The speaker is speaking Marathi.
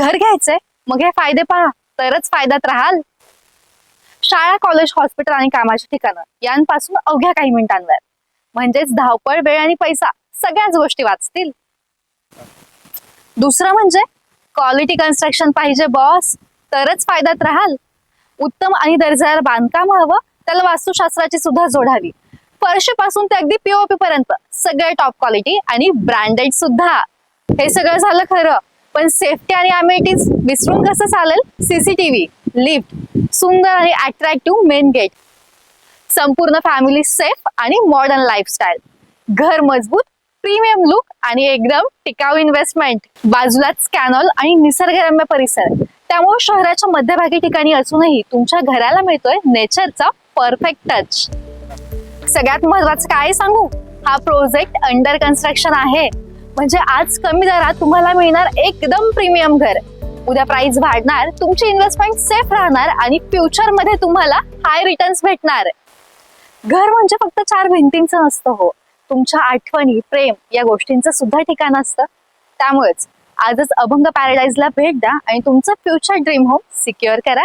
घर घ्यायचंय, मग हे फायदे पहा, तरच फायद्यात राहाल. शाळा, कॉलेज, हॉस्पिटल आणि कामाची ठिकाणं यांपासून अवघ्या काही मिनिटांवर, म्हणजेच धावपळ, वेळ आणि पैसा सगळ्याच गोष्टी वाचतील. दुसरं म्हणजे क्वालिटी कन्स्ट्रक्शन पाहिजे बॉस, तरच फायद्यात राहाल. उत्तम आणि दर्जेदार बांधकाम हवं, त्याला वास्तुशास्त्राची सुद्धा जोड हवी. फरशीपासून ते अगदी पीओपी पर्यंत सगळे टॉप क्वालिटी आणि ब्रँडेड सुद्धा. हे सगळं झालं खरं, पण सेफ्टी आणि अमेनिटीज विसरून कसं चालेल? सीसीटीव्ही, लिफ्ट, सुंदर आणि अट्रॅक्टिव्ह मेन गेट, संपूर्ण फॅमिली सेफ आणि मॉडर्न लाईफस्टाईल, घर मजबूत, प्रीमियम लुक आणि एकदम टिकाऊ इन्व्हेस्टमेंट. बाजूलाच कॅनॉल आणि निसर्गरम्य परिसर, त्यामुळे शहराच्या मध्यभागी ठिकाणी असूनही तुमच्या घराला मिळतोय नेचरचा परफेक्ट टच. सगळ्यात महत्वाचं काय सांगू, हा प्रोजेक्ट अंडर कन्स्ट्रक्शन आहे. म्हणजे आज कमी दरात तुम्हाला मिळणार एकदम प्रीमियम घर. उद्या प्राइस वाढणार, तुमची इन्व्हेस्टमेंट सेफ राहणार आणि फ्युचर मध्ये तुम्हाला हाय रिटर्न्स भेटणार. घर म्हणजे फक्त चार भिंतींचं नसतं हो, तुमच्या आठवणी, प्रेम या गोष्टींचं सुद्धा ठिकाण असतं. त्यामुळेच आजच अभंग पॅराडाइजला भेट द्या आणि तुमचं फ्युचर ड्रीम होम सिक्युअर करा.